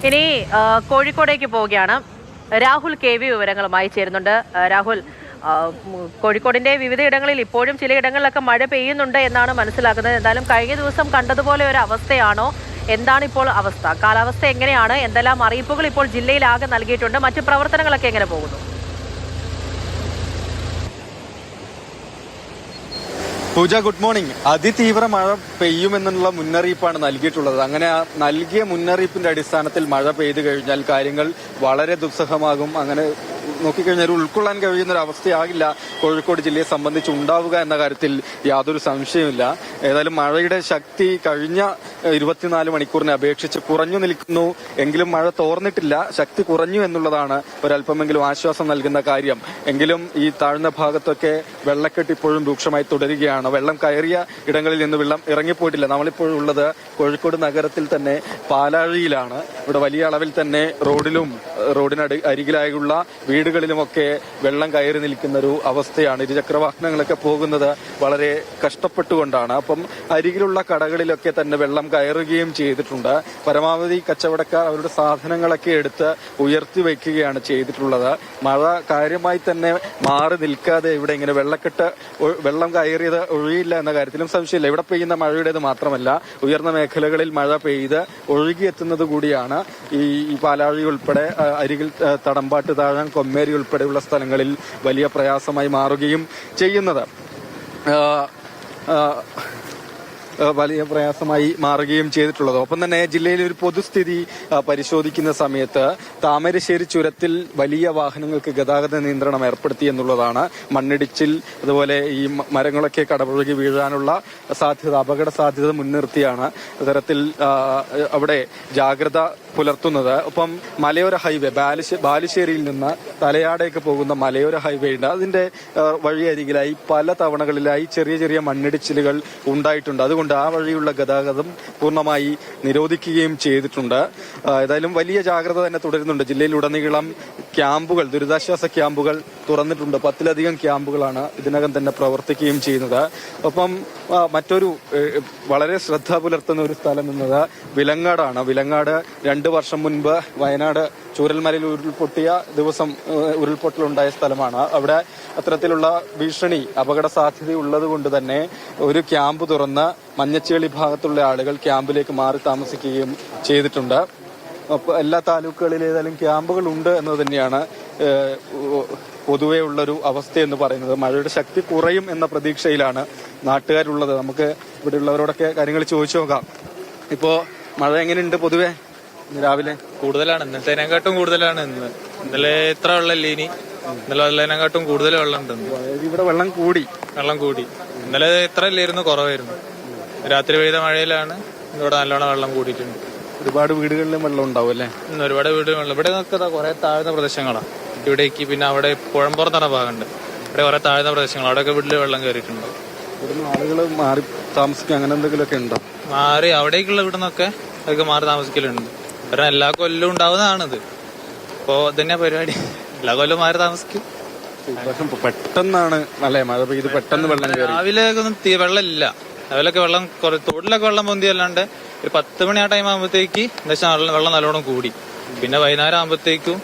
ഇനി കോഴിക്കോടേക്ക് പോവുകയാണ്. Rahul K V വിവരങ്ങളുമായി ചേരുന്നുണ്ട്. രാഹുൽ, കോഴിക്കോടിന്റെ വിവിധ ഇടങ്ങളിൽ ഇപ്പോഴും ചിലയിടങ്ങളിലൊക്കെ മഴ പെയ്യുന്നുണ്ട് എന്നാണ് മനസ്സിലാക്കുന്നത്. എന്തായാലും കഴിഞ്ഞ ദിവസം കണ്ടതുപോലെ ഒരു അവസ്ഥയാണോ? എന്താണ് ഇപ്പോൾ അവസ്ഥ? കാലാവസ്ഥ എങ്ങനെയാണ്? എന്തെല്ലാം അറിയിപ്പുകൾ ഇപ്പോൾ ജില്ലയിലാകെ നൽകിയിട്ടുണ്ട്? മറ്റു പ്രവർത്തനങ്ങളൊക്കെ എങ്ങനെ പോകുന്നു? പൂജ, ഗുഡ് മോർണിംഗ്. അതിതീവ്ര മഴ പെയ്യുമെന്നുള്ള മുന്നറിയിപ്പാണ് നൽകിയിട്ടുള്ളത്. അങ്ങനെ ആ നൽകിയ മുന്നറിയിപ്പിന്റെ അടിസ്ഥാനത്തിൽ മഴ പെയ്തു കഴിഞ്ഞാൽ കാര്യങ്ങൾ വളരെ ദുസ്സഹമാകും. അങ്ങനെ നോക്കിക്കഴിഞ്ഞാൽ ഉൾക്കൊള്ളാൻ കഴിയുന്ന ഒരു അവസ്ഥയാകില്ല കോഴിക്കോട് ജില്ലയെ സംബന്ധിച്ച് ഉണ്ടാവുക എന്ന കാര്യത്തിൽ യാതൊരു സംശയമില്ല. ഏതായാലും മഴയുടെ ശക്തി കഴിഞ്ഞ 24 മണിക്കൂറിനെ അപേക്ഷിച്ച് കുറഞ്ഞു നിൽക്കുന്നു. എങ്കിലും മഴ തോർന്നിട്ടില്ല, ശക്തി കുറഞ്ഞു എന്നുള്ളതാണ് ഒരല്പമെങ്കിലും ആശ്വാസം നൽകുന്ന കാര്യം. എങ്കിലും ഈ താഴ്ന്ന ഭാഗത്തൊക്കെ വെള്ളക്കെട്ട് ഇപ്പോഴും രൂക്ഷമായി തുടരുകയാണ്. വെള്ളം കയറിയ ഇടങ്ങളിൽ നിന്ന് വെള്ളം ഇറങ്ങിപ്പോയിട്ടില്ല. നമ്മളിപ്പോഴും ഉള്ളത് കോഴിക്കോട് നഗരത്തിൽ തന്നെ പാലാഴിയിലാണ്. ഇവിടെ വലിയ അളവിൽ തന്നെ അരികിലായുള്ള വീടുകളിലുമൊക്കെ വെള്ളം കയറി നിൽക്കുന്ന ഒരു അവസ്ഥയാണ്. ഇരുചക്ര വാഹനങ്ങളൊക്കെ പോകുന്നത് വളരെ കഷ്ടപ്പെട്ടുകൊണ്ടാണ്. അപ്പം അരികിലുള്ള കടകളിലൊക്കെ തന്നെ വെള്ളം കയറുകയും ചെയ്തിട്ടുണ്ട്. പരമാവധി കച്ചവടക്കാർ അവരുടെ സാധനങ്ങളൊക്കെ എടുത്ത് ഉയർത്തി വയ്ക്കുകയാണ് ചെയ്തിട്ടുള്ളത്. മഴ കാര്യമായി തന്നെ മാറി നിൽക്കാതെ ഇവിടെ ഇങ്ങനെ വെള്ളം കയറിയത് ഒഴിയില്ല എന്ന കാര്യത്തിലും സംശയമില്ല. ഇവിടെ പെയ്യുന്ന മഴയുടേത് മാത്രമല്ല, ഉയർന്ന മേഖലകളിൽ മഴ പെയ്ത് ഒഴുകിയെത്തുന്നത് കൂടിയാണ് ഈ പാലാഴി ഉൾപ്പെടെ അരികിൽ തടമ്പാട്ട് താഴം കൊമ്മേരി ഉൾപ്പെടെയുള്ള സ്ഥലങ്ങളിൽ വലിയ പ്രയാസമായി മാറുകയും ചെയ്യുന്നത്. ചെയ്തിട്ടുള്ളത്. ഒപ്പം തന്നെ ജില്ലയിലെ ഒരു പൊതുസ്ഥിതി പരിശോധിക്കുന്ന സമയത്ത് താമരശ്ശേരി ചുരത്തിൽ വലിയ വാഹനങ്ങൾക്ക് ഗതാഗത നിയന്ത്രണം ഏർപ്പെടുത്തി എന്നുള്ളതാണ്. മണ്ണിടിച്ചിൽ, അതുപോലെ ഈ മരങ്ങളൊക്കെ കടപുഴകി വീഴാനുള്ള അപകട സാധ്യത മുൻനിർത്തിയാണ് ഇത്തരത്തിൽ അവിടെ ജാഗ്രത പുലർത്തുന്നത്. ഒപ്പം മലയോര ഹൈവേ ബാലുശ്ശേരിയിൽ നിന്ന് തലയാടേക്ക് പോകുന്ന മലയോര ഹൈവേ ഉണ്ട്. അതിന്റെ വഴിയരികിലായി പല തവണകളിലായി ചെറിയ ചെറിയ മണ്ണിടിച്ചിലുകൾ ഉണ്ടായിട്ടുണ്ട്. അതുകൊണ്ട് ആ വഴിയുള്ള ഗതാഗതം പൂർണ്ണമായി നിരോധിക്കുകയും ചെയ്തിട്ടുണ്ട്. ഏതായാലും വലിയ ജാഗ്രത തന്നെ തുടരുന്നുണ്ട്. ജില്ലയിലുടനീളം ക്യാമ്പുകൾ, ദുരിതാശ്വാസ ക്യാമ്പുകൾ തുറന്നിട്ടുണ്ട്. 10ലധികം ക്യാമ്പുകളാണ് ഇതിനകം തന്നെ പ്രവർത്തിക്കുകയും ചെയ്യുന്നത്. ഒപ്പം മറ്റൊരു വളരെ ശ്രദ്ധ പുലർത്തുന്ന ഒരു സ്ഥലം എന്നത് വിലങ്ങാടാണ്. വിലങ്ങാട് 2 വർഷം മുൻപ് വയനാട് ചൂരൽമലയിൽ ഉരുൾപൊട്ടലുണ്ടായ സ്ഥലമാണ്. അവിടെ അത്തരത്തിലുള്ള ഭീഷണി, അപകട സാധ്യത ഉള്ളത് കൊണ്ട് തന്നെ ഒരു ക്യാമ്പ് തുറന്ന് മഞ്ഞച്ചേളി ഭാഗത്തുള്ള ആളുകൾ ക്യാമ്പിലേക്ക് മാറി താമസിക്കുകയും ചെയ്തിട്ടുണ്ട്. എല്ലാ താലൂക്കുകളിൽ ഏതായാലും ക്യാമ്പുകൾ ഉണ്ട് എന്നത് തന്നെയാണ് പൊതുവെ ഉള്ളൊരു അവസ്ഥ എന്ന് പറയുന്നത്. മഴയുടെ ശക്തി കുറയും എന്ന പ്രതീക്ഷയിലാണ് നാട്ടുകാരുള്ളത്. നമുക്ക് ഇവിടെ ഉള്ളവരോടൊക്കെ കാര്യങ്ങൾ ചോദിച്ചു നോക്കാം. ഇപ്പോ മഴ എങ്ങനെയുണ്ട് പൊതുവെ രാവിലെ? കൂടുതലാണ്, ഇന്നത്തേനെക്കാട്ടും കൂടുതലാണ്. ഇന്നലെ ഇത്ര വെള്ളമില്ല, ഇന്നലെ വെള്ളതിനെക്കാട്ടും കൂടുതൽ വെള്ളം ഉണ്ട്. ഇവിടെ വെള്ളം കൂടി. ഇന്നലെ ഇത്ര ഇല്ലായിരുന്നു, കുറവായിരുന്നു. രാത്രി പെയ്ത മഴയിലാണ് ഇവിടെ നല്ലോണം വെള്ളം കൂടിയിട്ടുണ്ട്. ഒരുപാട് വീടുകളിലും വെള്ളം ഉണ്ടാവും അല്ലേ? ഒരുപാട് വീടുകളിലും. ഇവിടെ നോക്കുക കുറെ താഴ്ന്ന പ്രദേശങ്ങളാണ് ഇവിടേക്ക്. പിന്നെ അവിടെ പുഴമ്പുറത്തറ ഭാഗമുണ്ട്, ഇവിടെ കുറെ താഴ്ന്ന പ്രദേശങ്ങൾ, അവിടെയൊക്കെ വീട്ടിൽ വെള്ളം കയറിയിട്ടുണ്ട്. ഇവിടുന്ന് ആളുകൾ മാറി താമസിക്കുക അങ്ങനെ എന്തെങ്കിലുമൊക്കെ ഉണ്ടോ? മാറി അവിടേക്കുള്ള ഇവിടുന്നൊക്കെ അതൊക്കെ മാറി താമസിക്കലുണ്ട്. കാരണം എല്ലാ കൊല്ലവും ഉണ്ടാവുന്നതാണിത്. ഇപ്പോ തന്നെ പരിപാടി, എല്ലാ കൊല്ലവും മാറി താമസിക്കും. പെട്ടെന്നാണ് അല്ലേ മഴ പെയ്ത് പെട്ടെന്ന് വെള്ളം കയറി. രാവിലെ ഒന്നും വെള്ളമില്ല. രാവിലൊക്കെ വെള്ളം തോട്ടിലൊക്കെ വെള്ളം പൊന്തി അല്ലാണ്ട് ഒരു 10 മണി ആ ടൈം ആകുമ്പോഴത്തേക്ക് വെള്ളം നല്ലോണം കൂടി. പിന്നെ വൈകുന്നേരം ആകുമ്പോഴത്തേക്കും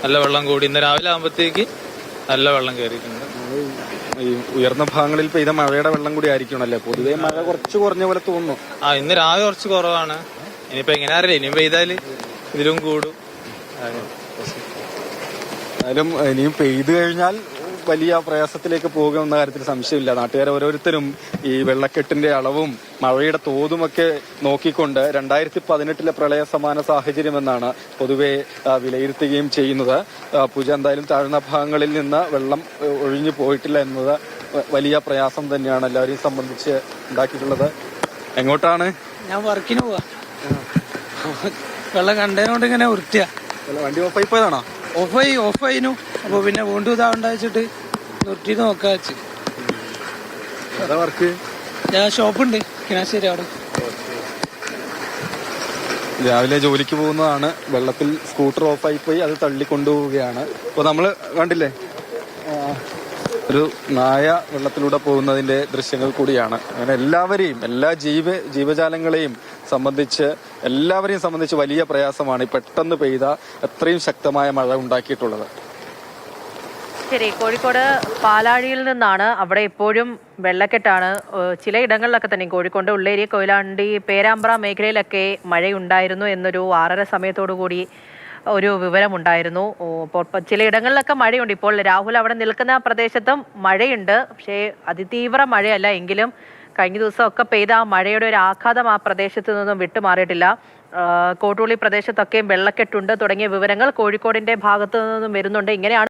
നല്ല വെള്ളം കൂടി. ഇന്ന് രാവിലെ ആകുമ്പോഴത്തേക്ക് നല്ല വെള്ളം കയറിയിട്ടുണ്ട്. ഈ ഉയർന്ന ഭാഗങ്ങളിൽ പെയ്ത മഴയുടെ വെള്ളം കൂടി ആയിരിക്കണല്ലേ? പൊതുവെ മഴ കുറച്ച് കുറഞ്ഞ പോലെ തോന്നുന്നു. ഇന്ന് രാവിലെ കുറച്ച് കുറവാണ്. ഇനിയിപ്പോ എങ്ങനെ അറിയില്ല, ഇനിയും പെയ്താല് ഇതിലും കൂടും. എന്നാലും ഇനിയും പെയ്തു കഴിഞ്ഞാൽ വലിയ പ്രയാസത്തിലേക്ക് പോകുമെന്ന കാര്യത്തിൽ സംശയമില്ല. നാട്ടുകാർ ഓരോരുത്തരും ഈ വെള്ളക്കെട്ടിന്റെ അളവും മഴയുടെ തോതുമൊക്കെ നോക്കിക്കൊണ്ട് 2018 പ്രളയ സമാന സാഹചര്യമെന്നാണ് പൊതുവെ വിലയിരുത്തുകയും ചെയ്യുന്നത്. പൂജ, എന്തായാലും താഴ്ന്ന ഭാഗങ്ങളിൽ നിന്ന് വെള്ളം ഒഴിഞ്ഞു പോയിട്ടില്ല എന്നത് വലിയ പ്രയാസം തന്നെയാണ് എല്ലാവരെയും സംബന്ധിച്ച് ഉണ്ടാക്കിയിട്ടുള്ളത്. എങ്ങോട്ടാണ്? ഞാൻ വർക്കിന് പോവാ. വെള്ളം കണ്ടതിനോണ്ട് ഇങ്ങനെ വൃത്തിയാ. വണ്ടി ഓഫായി പോയതാണോ? ഓഫായിനു. അപ്പൊ പിന്നെ വീണ്ടും ഇതാണ്ടാച്ചിട്ട് നിർത്തി നോക്കാ വെച്ച്. വർക്ക് ഞാൻ ഷോപ്പുണ്ട് കിണാശ്ശേരി, അവിടെ. രാവിലെ ജോലിക്ക് പോകുന്നതാണ്. വെള്ളത്തിൽ സ്കൂട്ടർ ഓഫായി പോയി, അത് തള്ളിക്കൊണ്ടുപോവുകയാണ്. അപ്പൊ നമ്മള് കണ്ടില്ലേ ഒരു നായ വെള്ളത്തിലൂടെ പോകുന്നതിന്റെ ദൃശ്യങ്ങൾ കൂടിയാണ്. അങ്ങനെ എല്ലാവരെയും, എല്ലാ ജീവജാലങ്ങളെയും സംബന്ധിച്ച് എല്ലാവരെയും സംബന്ധിച്ച് വലിയ പ്രയാസമാണ് ഈ പെട്ടെന്ന് പെയ്ത എത്രയും ശക്തമായ മഴ ഉണ്ടാക്കിയിട്ടുള്ളത്. ശരി, കോഴിക്കോട് പാലാഴിയിൽ നിന്നാണ്. അവിടെ ഇപ്പോഴും വെള്ളക്കെട്ടാണ്. ചിലയിടങ്ങളിലൊക്കെ തന്നെ കോഴിക്കോട് ഉള്ളേരി, കൊയിലാണ്ടി, പേരാമ്പ്ര മേഖലയിലൊക്കെ മഴയുണ്ടായിരുന്നു എന്നൊരു 6:30 സമയത്തോടു കൂടി ഒരു വിവരമുണ്ടായിരുന്നു. ഇപ്പോൾ ചിലയിടങ്ങളിലൊക്കെ മഴയുണ്ട്. ഇപ്പോൾ രാഹുൽ അവിടെ നിൽക്കുന്ന പ്രദേശത്തും മഴയുണ്ട്. പക്ഷേ അതിതീവ്ര മഴയല്ല. എങ്കിലും കഴിഞ്ഞ ദിവസമൊക്കെ പെയ്ത ആ മഴയുടെ ഒരു ആഘാതം ആ പ്രദേശത്ത് നിന്നും വിട്ടുമാറിയിട്ടില്ല. കോട്ടൂളി പ്രദേശത്തൊക്കെയും വെള്ളക്കെട്ടുണ്ട് തുടങ്ങിയ വിവരങ്ങൾ കോഴിക്കോടിന്റെ ഭാഗത്തു നിന്നും വരുന്നുണ്ട്. ഇങ്ങനെയാണ്